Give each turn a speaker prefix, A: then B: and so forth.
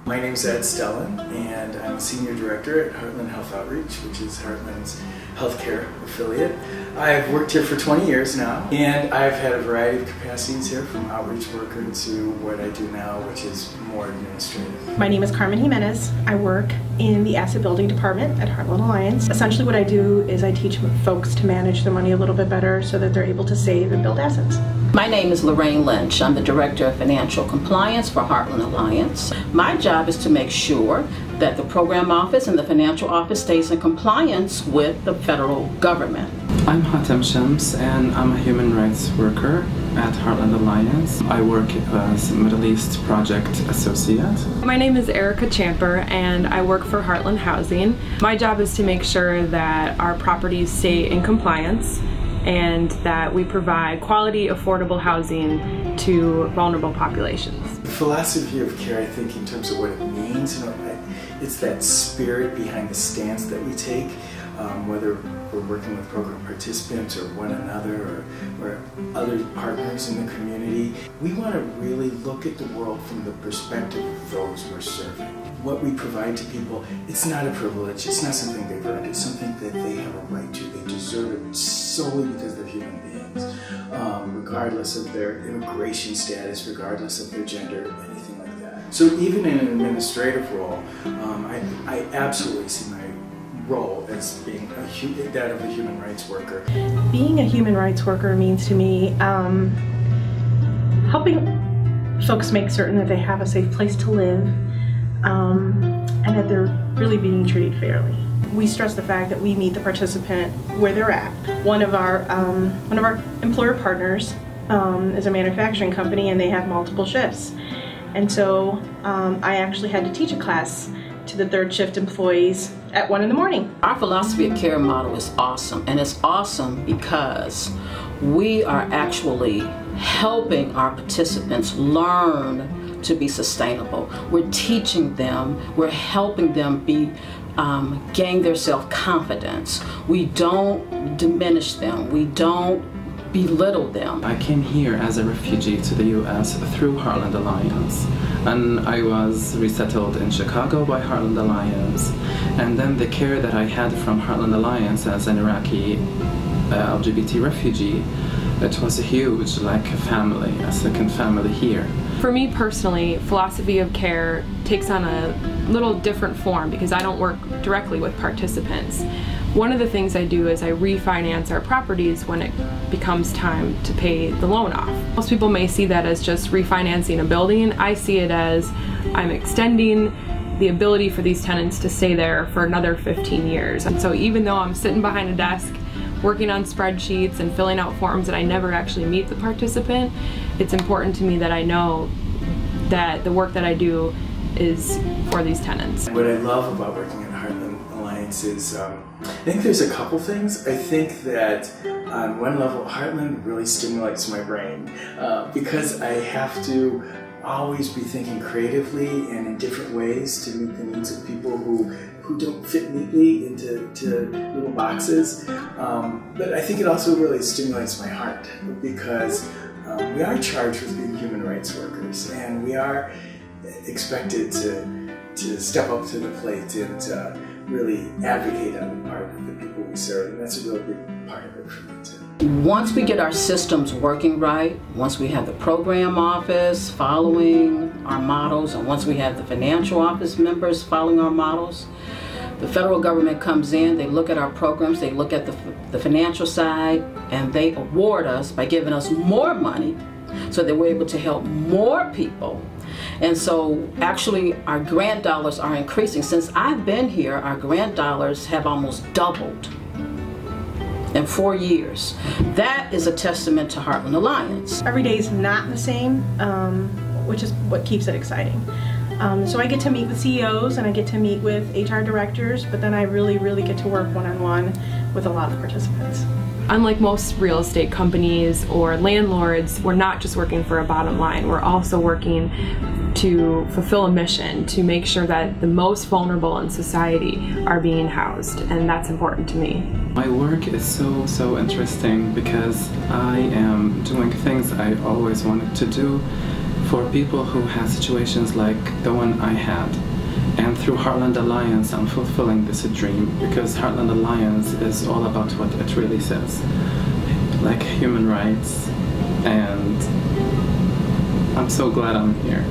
A: My name is Ed Stellan, and I'm Senior Director at Heartland Health Outreach, which is Heartland's healthcare affiliate. I've worked here for 20 years now, and I've had a variety of capacities here, from outreach worker to what I do now, which is more administrative.
B: My name is Carmen Jimenez. I work in the asset building department at Heartland Alliance. Essentially what I do is I teach folks to manage their money a little bit better so that they're able to save and build assets.
C: My name is Lorraine Lynch. I'm the Director of Financial Compliance for Heartland Alliance. My job is to make sure that the program office and the financial office stays in compliance with the federal government.
D: I'm Hatem Shams, and I'm a human rights worker at Heartland Alliance. I work as Middle East Project Associate.
E: My name is Erica Champer, and I work for Heartland Housing. My job is to make sure that our properties stay in compliance and that we provide quality, affordable housing to vulnerable populations.
A: The philosophy of care, I think, in terms of what it means, it's that spirit behind the stance that we take, whether we're working with program participants or one another or other partners in the community. We want to really look at the world from the perspective of those we're serving. What we provide to people, it's not a privilege, it's not something they've earned, it's something that they have a right to. They deserve it solely because they're human beings, regardless of their immigration status, regardless of their gender, anything like that. So even in an administrative role, I absolutely see my role as being that of a human rights worker.
B: Being a human rights worker means to me helping folks make certain that they have a safe place to live and that they're really being treated fairly. We stress the fact that we meet the participant where they're at. One of our employer partners is a manufacturing company, and they have multiple shifts. And so I actually had to teach a class to the third shift employees at 1 in the morning.
C: Our philosophy of care model is awesome, and it's awesome because we are actually helping our participants learn to be sustainable. We're teaching them, we're helping them gain their self-confidence. We don't diminish them, we don't belittle them.
D: I came here as a refugee to the U.S. through Heartland Alliance, and I was resettled in Chicago by Heartland Alliance, and then the care that I had from Heartland Alliance as an Iraqi LGBT refugee, it was huge, like a family, a second family here.
E: For me personally, philosophy of care takes on a little different form because I don't work directly with participants. One of the things I do is I refinance our properties when it becomes time to pay the loan off. Most people may see that as just refinancing a building. I see it as I'm extending the ability for these tenants to stay there for another 15 years. And so even though I'm sitting behind a desk working on spreadsheets and filling out forms and I never actually meet the participant, it's important to me that I know that the work that I do is for these tenants.
A: What I love about working at Heartland Alliance is, I think there's a couple things. I think that on one level, Heartland really stimulates my brain because I have to always be thinking creatively and in different ways to meet the needs of people who don't fit neatly into little boxes. But I think it also really stimulates my heart because we are charged with being human rights workers, and we are expected to step up to the plate and really advocate on the part of the people we serve, and that's a real big part of it for me too.
C: Once we get our systems working right, once we have the program office following our models, and once we have the financial office members following our models, the federal government comes in, they look at our programs, they look at the financial side, and they award us by giving us more money so that we're able to help more people. And so actually our grant dollars are increasing. Since I've been here, our grant dollars have almost doubled in 4 years. That is a testament to Heartland Alliance.
B: Every day is not the same, which is what keeps it exciting. So I get to meet with CEOs and I get to meet with HR directors, but then I really get to work one-on-one with a lot of participants.
E: Unlike most real estate companies or landlords, we're not just working for a bottom line. We're also working to fulfill a mission to make sure that the most vulnerable in society are being housed, and that's important to me.
D: My work is so interesting because I am doing things I always wanted to do for people who have situations like the one I had. And through Heartland Alliance, I'm fulfilling this dream, because Heartland Alliance is all about what it really says, like human rights, and I'm so glad I'm here.